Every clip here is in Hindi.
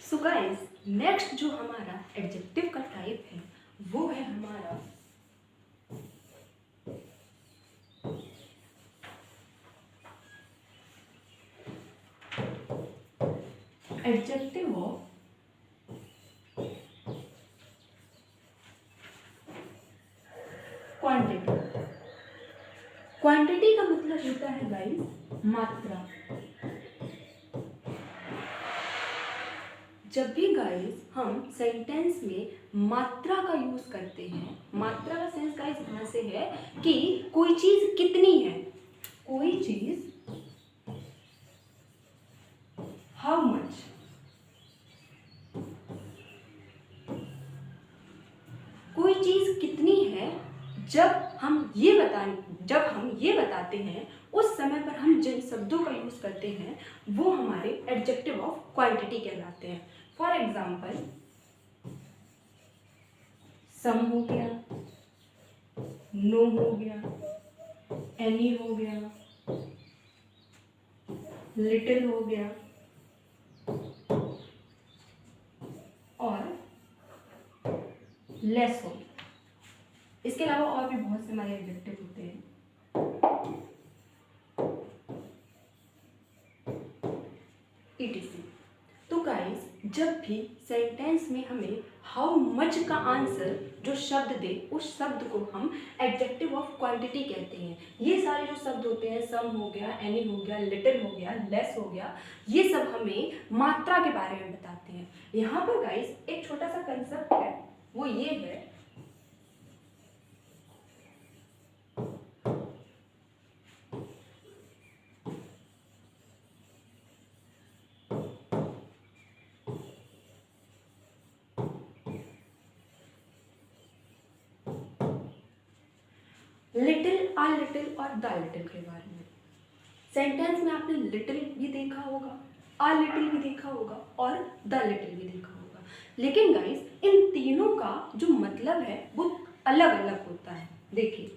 सो गाइस, नेक्स्ट जो हमारा एडजेक्टिव का टाइप है वो है हमारा एडजेक्टिव ऑफ क्वांटिटी। क्वांटिटी का मतलब होता है गाइस मात्रा। जब भी गाइस हम सेंटेंस में मात्रा का यूज करते हैं, मात्रा का सेंस गाइस यहाँ से है कि कोई चीज कितनी है, कोई चीज हाउ मच, कोई चीज कितनी है। जब हम ये बताते हैं उस समय पर हम जिन शब्दों का यूज करते हैं वो हमारे एडजेक्टिव ऑफ क्वांटिटी कहलाते हैं। फॉर एग्जाम्पल, सम हो गया, नो हो गया, एनी हो गया, लिटिल हो गया और लेस हो गया। इसके अलावा और भी बहुत से हमारे एडजेक्टिव होते हैं। etc। तो गाइस, जब भी सेंटेंस में हमें हाउ मच का आंसर जो शब्द दे उस शब्द को हम एडजेक्टिव ऑफ क्वांटिटी कहते हैं। ये सारे जो शब्द होते हैं, सम हो गया, एनी हो गया, लिटिल हो गया, लेस हो गया, ये सब हमें मात्रा के बारे में बताते हैं। यहाँ पर गाइस एक छोटा सा कंसेप्ट है, वो ये है लिटिल, आ लिटिल और द लिटिल के बारे में। सेंटेंस में आपने लिटिल भी देखा होगा, आ लिटिल भी देखा होगा और द लिटिल भी देखा होगा, लेकिन गाइस इन तीनों का जो मतलब है वो अलग अलग होता है। देखिए,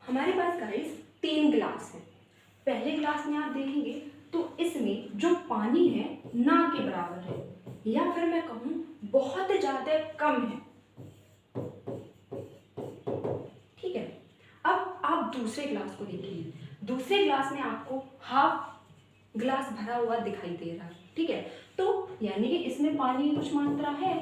हमारे पास गाइस 3 ग्लास है। पहले ग्लास में आप देखेंगे तो इसमें जो पानी है ना के बराबर है, या फिर मैं कहूँ बहुत ज्यादा कम है। ठीक है, अब आप दूसरे ग्लास को देखिए, दूसरे ग्लास में आपको हाफ ग्लास भरा हुआ दिखाई दे रहा है। ठीक है, तो यानी कि इसमें पानी की कुछ मात्रा है।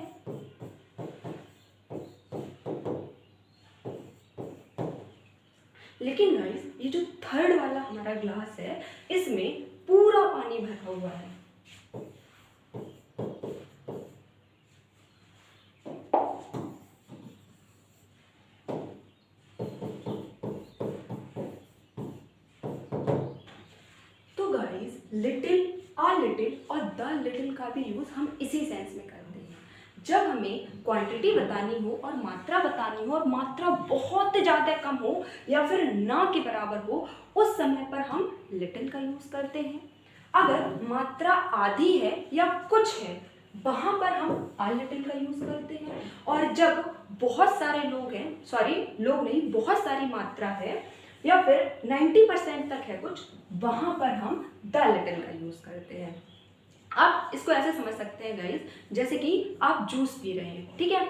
लेकिन गाइस ये जो थर्ड वाला हमारा ग्लास है इसमें पूरा पानी भरा हुआ है। तो गाइस लिटिल, आ लिटिल और द लिटिल का भी यूज हम इसी सेंस में करते हैं। जब हमें क्वांटिटी बतानी हो और मात्रा बतानी हो और मात्रा बहुत ज़्यादा कम हो या फिर ना के बराबर हो, उस समय पर हम लिटिल का यूज़ करते हैं। अगर मात्रा आधी है या कुछ है, वहाँ पर हम आ लिटिल का यूज़ करते हैं। और जब बहुत सारे लोग हैं, सॉरी लोग नहीं, बहुत सारी मात्रा है या फिर 90% तक है कुछ, वहाँ पर हम द लिटिल का यूज़ करते हैं। आप इसको ऐसे समझ सकते हैं गाइस, जैसे कि आप जूस पी रहे हैं। ठीक है,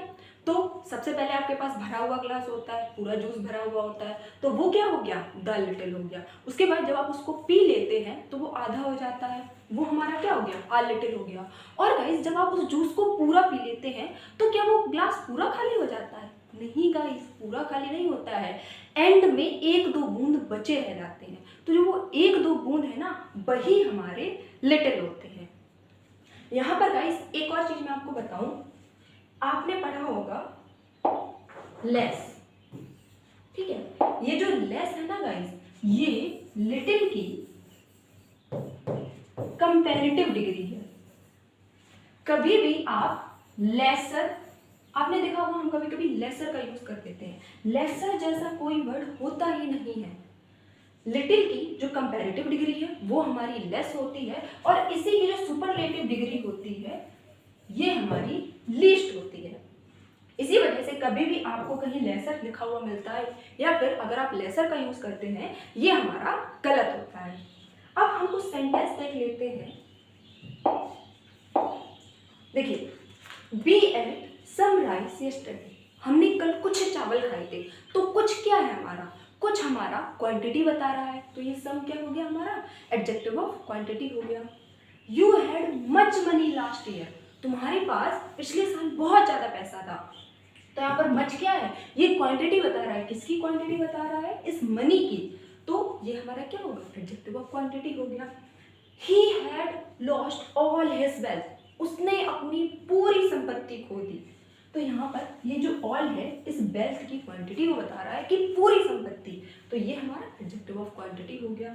तो सबसे पहले आपके पास भरा हुआ ग्लास होता है, पूरा जूस भरा हुआ होता है, तो वो क्या हो गया, द लिटिल हो गया। उसके बाद जब आप उसको पी लेते हैं तो वो आधा हो जाता है, वो हमारा क्या हो गया, आ लिटिल हो गया। और गाइस जब आप उस जूस को पूरा पी लेते हैं तो क्या वो ग्लास पूरा खाली हो जाता है? नहीं गाइस, पूरा खाली नहीं होता है, एंड में 1-2 बूंद बचे रह जाते हैं। तो जो वो 1-2 बूंद है ना, वही हमारे लिटिल होते हैं। यहाँ पर गाइस एक और चीज मैं आपको बताऊं, आपने पढ़ा होगा लेस। ठीक है, ये जो लेस है ना गाइस, ये लिटिल की कंपैरेटिव डिग्री है। कभी भी आप लेसर, आपने देखा होगा हम कभी कभी लेसर का यूज कर देते हैं, लेसर जैसा कोई वर्ड होता ही नहीं है। लिटिल की जो कंपैरेटिव डिग्री है वो हमारी लेस होती है, और इसी की जो सुपरलेटिव डिग्री होती है ये हमारी लीस्ट होती है। इसी वजह से कभी भी आपको कहीं लेसर लिखा हुआ मिलता है या फिर अगर आप लेसर का यूज करते हैं ये हमारा गलत होता है। अब हम कुछ सेंटेंस देख लेते हैं। देखिए, B ate some rice yesterday, हमने कल कुछ चावल खाए थे। तो कुछ क्या है हमारा, कुछ हमारा क्वांटिटी बता रहा है, तो ये सम क्या हो गया हमारा, एडजेक्टिव ऑफ क्वांटिटी हो गया। You had much money last year, तुम्हारे पास पिछले साल बहुत ज्यादा पैसा था। तो यहाँ पर मच क्या है, ये क्वांटिटी बता रहा है, किसकी क्वांटिटी बता रहा है, इस मनी की। तो ये हमारा क्या होगा, एडजेक्टिव ऑफ क्वांटिटी हो गया। He had lost all his wealth, उसने अपनी पूरी संपत्ति खो दी। तो यहाँ पर ये जो ऑल है इस वेल्थ की क्वांटिटी को बता रहा है कि पूरी संपत्ति, तो ये हमारा एडजेक्टिव ऑफ क्वांटिटी हो गया।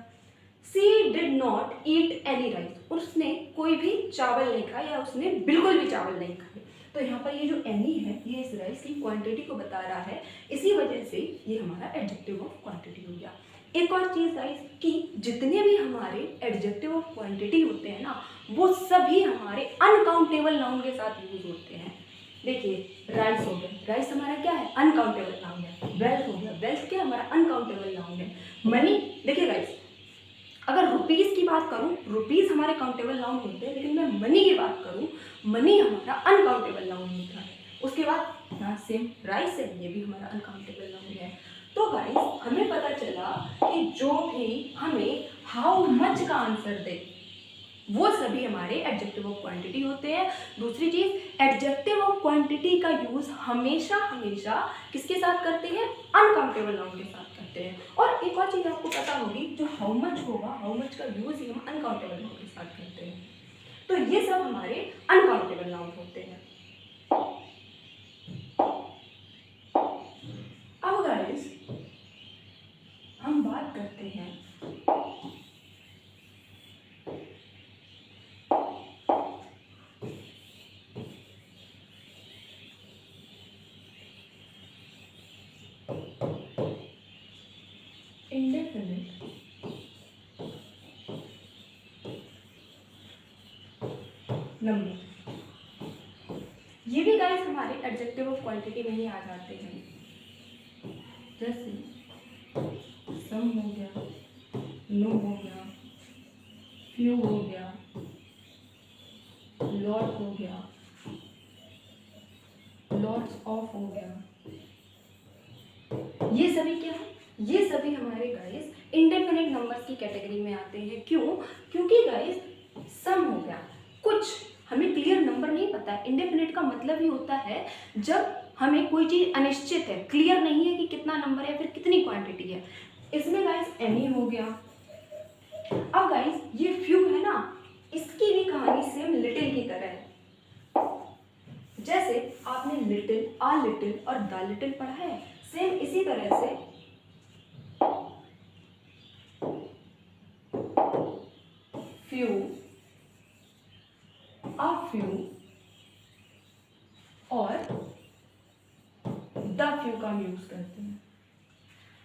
She did not eat any rice, उसने कोई भी चावल नहीं खाया या उसने बिल्कुल भी चावल नहीं खाए। तो यहाँ पर ये जो एनी है ये इस राइस की क्वांटिटी को बता रहा है, इसी वजह से ये हमारा एडजेक्टिव ऑफ क्वांटिटी हो गया। एक और चीज़ गाइस कि जितने भी हमारे एडजेक्टिव ऑफ क्वांटिटी होते हैं ना वो सभी हमारे अनकाउंटेबल नाउन के साथ यूज होते हैं। देखिए, राइस हो गया, राइस हमारा क्या है, अनकाउंटेबल नाउन है। वेल्थ हो गया, वेल्थ क्या है हमारा, अनकाउंटेबल नाउन है। मनी, देखिए गाइस, अगर रुपीस की बात करूं, रुपीस हमारे काउंटेबल नाउन होते हैं, लेकिन मैं मनी की बात करूं, मनी हमारा अनकाउंटेबल नाउन होता है। उसके बाद यहाँ सेम राइस है, ये भी हमारा अनकाउंटेबल नाउन है। तो गाइस हमें पता चला कि जो भी हमें हाउ मच का आंसर दे वो सभी हमारे एडजेक्टिव ऑफ क्वांटिटी होते हैं। दूसरी चीज, एडजेक्टिव ऑफ क्वांटिटी का यूज हमेशा हमेशा किसके साथ करते हैं, अनकाउंटेबल नाउन के साथ करते हैं। और एक और चीज आपको पता होगी, जो हाउ मच होगा, हाउ मच का यूज ही हम अनकाउंटेबल नाउन के साथ करते हैं। तो ये सब हमारे अनकाउंटेबल नाउन होते हैं। अब गाइस हम बात करते हैं इंडेफिनिट नंबर। ये भी गाइस हमारे एडजेक्टिव ऑफ क्वांटिटी में ही आ जाते हैं। जैसे सम हो गया, नो हो गया, फ्यू हो गया, लॉट हो गया, लॉट्स ऑफ हो गया। ये सभी क्या है, ये सभी हमारे गाइस इंडेफिनिट नंबर्स की कैटेगरी में आते हैं। क्यों, क्योंकि गाइस सम हो गया, कुछ हमें क्लियर नंबर नहीं पता है। इंडेफिनिट का मतलब ही होता है जब हमें कोई चीज अनिश्चित है, क्लियर नहीं है कि कितना नंबर है या फिर कितनी क्वांटिटी है। इसमें गाइस एनी हो गया। अब गाइस ये फ्यू है ना, इसकी भी कहानी सेम लिटिल की तरह है। जैसे आपने लिटिल, आ लिटिल और द लिटिल पढ़ा है, सेम इसी तरह से फ्यू, a few और द फ्यू का हम यूज करते हैं।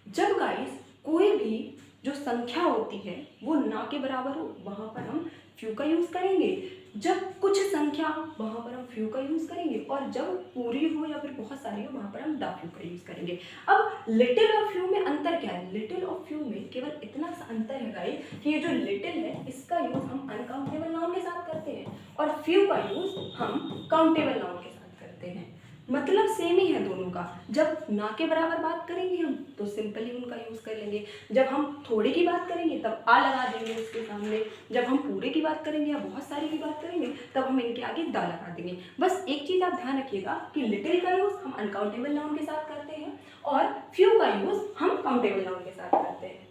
जब गाइस कोई भी जो संख्या होती है वो ना के बराबर हो वहां पर हम फ्यू का यूज करेंगे, जब कुछ संख्या हो वहां पर हम फ्यू का यूज करेंगे, और जब पूरी हो या फिर बहुत सारी हो वहां पर हम द फ्यू का यूज करेंगे। अब लिटिल और फ्यू में अंतर क्या है, लिटिल और फ्यू में केवल इतना सा अंतर है गाइस कि ये जो लिटिल है इसका यूज हम अनकाउंटेबल नाउन के साथ करते हैं और फ्यू का यूज हम काउंटेबल नाउन के साथ करते हैं। मतलब सेम ही है दोनों का। जब ना के बराबर बात करेंगे हम तो सिंपली उनका यूज कर लेंगे, जब हम थोड़े की बात करेंगे तब आ लगा देंगे उसके सामने, जब हम पूरे की बात करेंगे या बहुत सारी की बात करेंगे तब हम इनके आगे दा लगा देंगे। बस एक चीज आप ध्यान रखिएगा कि लिटिल का यूज हम अनकाउंटेबल नाउन के साथ करते हैं और फ्यू का यूज हम काउंटेबल नाउन के साथ करते हैं।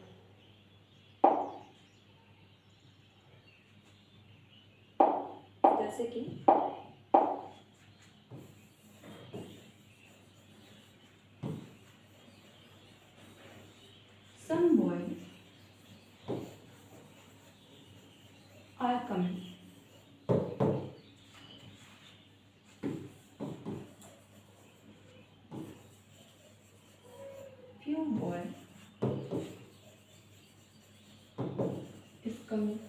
जैसे कि some boy boy is coming.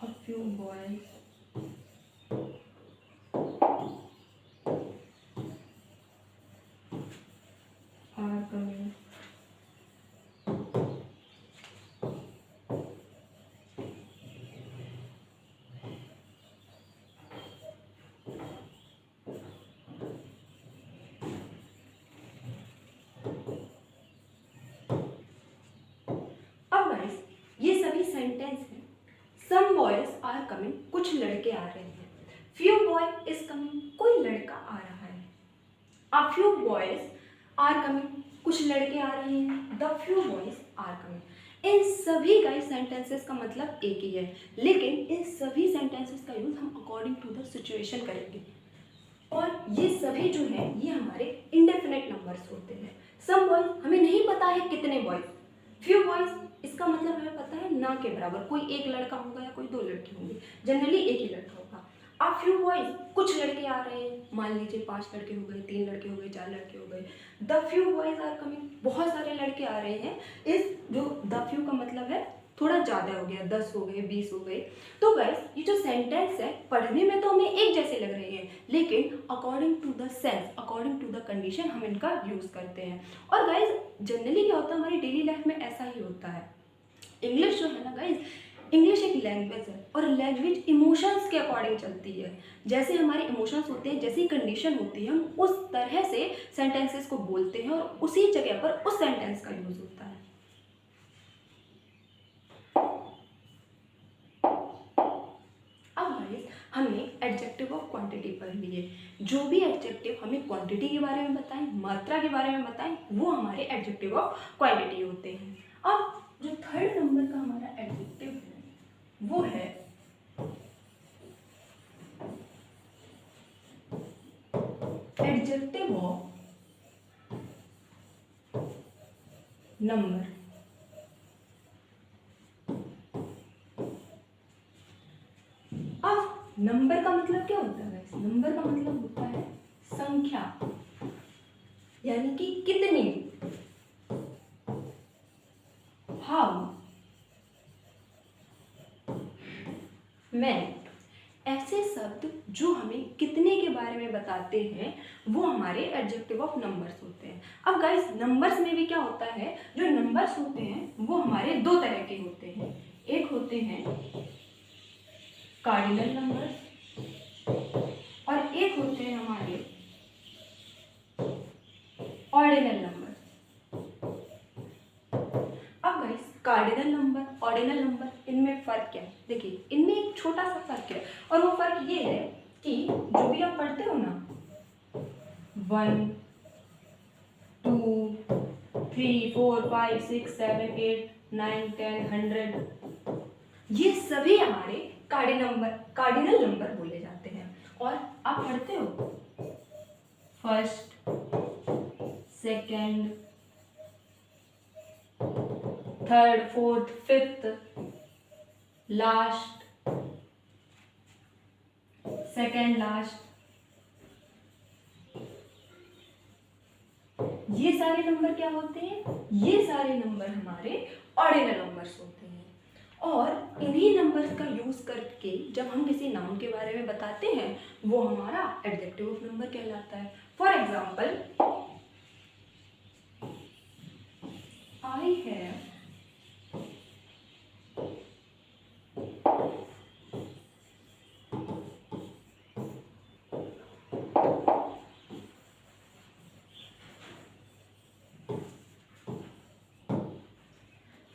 A few boys are coming. अब गाइस ये सभी सेंटेंस हैं. सम बॉयज आर कमिंग, कुछ लड़के आ रहे हैं. फ्यू बॉय इज कमिंग, कोई लड़का आ रहा है. A few boys are coming, कुछ लड़के आ रहे हैं. The few boys are coming. इन सभी गाइस सेंटेंसेस का मतलब एक ही है, लेकिन इन सभी सेंटेंसेस का यूज हम अकॉर्डिंग टू द सिचुएशन करेंगे. और ये सभी जो है ये हमारे इंडेफिनेट नंबर्स होते हैं. सम बॉयज, हमें नहीं पता है कितने बॉयज. फ्यू बॉयज, इसका मतलब हमें पता है ना के बराबर, कोई एक लड़का होगा या कोई दो लड़के होंगे, जनरली एक ही लड़का होगा. आ फ्यू बॉयज, कुछ लड़के आ रहे हैं, मान लीजिए 5 लड़के हो गए, 3 लड़के हो गए, 4 लड़के हो गए. The few boys are coming, बहुत सारे लड़के आ रहे हैं. इस जो द फ्यू का मतलब है थोड़ा ज़्यादा हो गया, 10 हो गए, 20 हो गए. तो गाइस ये जो सेंटेंस है पढ़ने में तो हमें एक जैसे लग रहे हैं, लेकिन according to the sense, according to the condition हम इनका यूज़ करते हैं. और गाइस जनरली क्या होता है, हमारी डेली लाइफ में ऐसा ही होता है. इंग्लिश जो है ना गाइस, इंग्लिश एक लैंग्वेज है और लैंग्वेज इमोशंस के अकॉर्डिंग चलती है. जैसे हमारे इमोशंस होते हैं, जैसी कंडीशन होती है, हम उस तरह से सेंटेंसेस को बोलते हैं और उसी जगह पर उस सेंटेंस का यूज़ होता है. अब गाइस हमने एडजेक्टिव ऑफ क्वांटिटी पढ़ लिए. जो भी एडजेक्टिव हमें क्वांटिटी के बारे में बताएं, मात्रा के बारे में बताएं, वो हमारे एडजेक्टिव ऑफ क्वांटिटी होते हैं. अब जो थर्ड नंबर का हमारा एडजेक्टिव है वो है एडजेक्टिव ऑफ नंबर. अब नंबर का मतलब क्या होता है? नंबर का मतलब होता है संख्या, यानी कि कितनी. हाउ, मैनी, ऐसे शब्द जो हमें कितने के बारे में बताते हैं वो हमारे एडजेक्टिव ऑफ नंबर्स होते हैं. अब गाइस नंबर्स में भी क्या होता है, जो नंबर्स होते हैं वो हमारे दो तरह के होते हैं. एक होते हैं कार्डिनल नंबर्स और एक होते हैं हमारे ऑर्डिनल नंबर. अब guys cardinal number, ordinal number, इनमें फ़र्क क्या है? देखिए इनमें एक छोटा सा फ़र्क है और वो फ़र्क ये है कि जो भी आप पढ़ते हो ना 1 2 3 4 5 6 7 8 9 10 100, ये सभी हमारे कार्डिनल नंबर बोले जाते हैं. और आप पढ़ते हो first, second, third, fourth, fifth, last, second last, ये सारे नंबर क्या होते हैं? ये सारे नंबर हमारे ऑर्डिनल नंबर्स होते हैं. और इन्हीं नंबर्स का यूज करके जब हम किसी नाउन के बारे में बताते हैं वो हमारा एडजेक्टिव ऑफ नंबर कहलाता है. फॉर एग्जाम्पल, आई हैव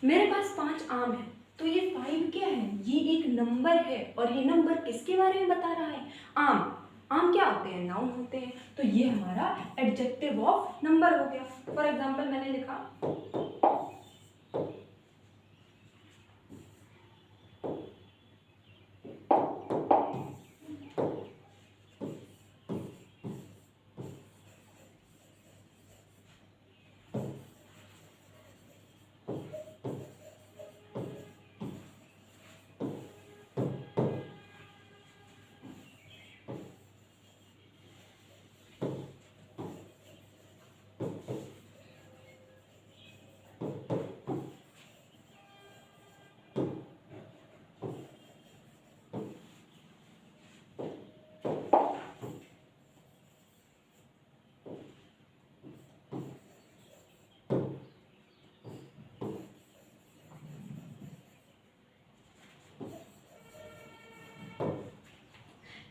मेरे पास 5 आम है. तो ये 5 क्या है? ये एक नंबर है और ये नंबर किसके बारे में बता रहा है? आम. आम क्या होते हैं? नाउन होते हैं. तो ये हमारा एडजेक्टिव ऑफ नंबर हो गया. फॉर एग्जाम्पल मैंने लिखा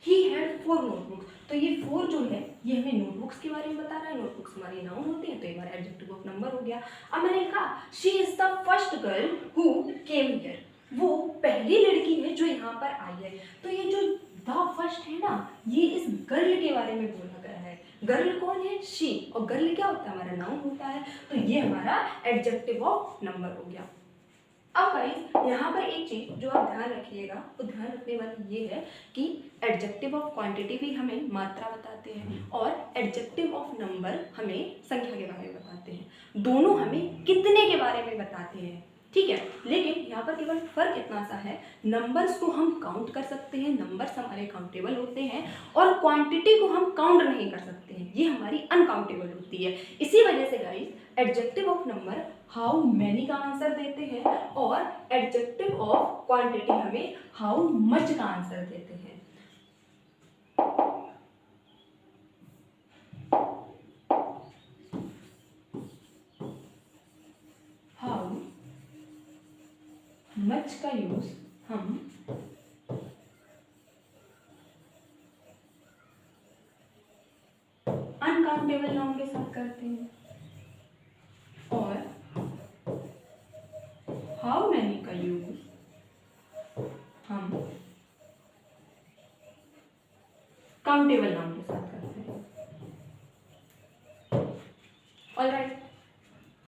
ही हैड 4 नोटबुक्स। तो ये 4 जो है ये हमें नोटबुक्स के बारे में बता रहा है। नोटबुक्स हमारी नाउन होती है, तो ये हमारा एडजेक्टिव ऑफ नंबर हो गया। अब मैंने कहा she is the first girl who came here, वो पहली लड़की है जो यहाँ पर आई है। तो ये जो द फर्स्ट है ना, ये इस गर्ल के बारे में बोला गया है। गर्ल कौन है? शी। और गर्ल क्या होता है? हमारा नाउन होता है। तो ये हमारा एडजेक्टिव ऑफ नंबर हो गया। अब गाइस यहाँ पर एक चीज जो आप ध्यान रखिएगा, तो ध्यान रखने वाली ये है कि एडजेक्टिव ऑफ क्वांटिटी भी हमें मात्रा बताते हैं और एडजेक्टिव ऑफ नंबर हमें संख्या के बारे में बताते हैं। दोनों हमें कितने के बारे में बताते हैं, ठीक है। लेकिन यहाँ पर केवल फर्क इतना सा है, नंबर्स को हम काउंट कर सकते हैं, नंबर्स हमारे काउंटेबल होते हैं, और क्वांटिटी को हम काउंट नहीं कर सकते हैं, ये हमारी अनकाउंटेबल होती है। इसी वजह से guys adjective of number how many का आंसर देते हैं और एडजेक्टिव ऑफ क्वांटिटी हमें हाउ मच का आंसर देते हैं। हाउ मच का यूज हम अनकाउंटेबल नाउन के साथ करते हैं और हाउ मैनी का यूज हम काउंटेबल नाउन के साथ करते हैं। ऑलराइट।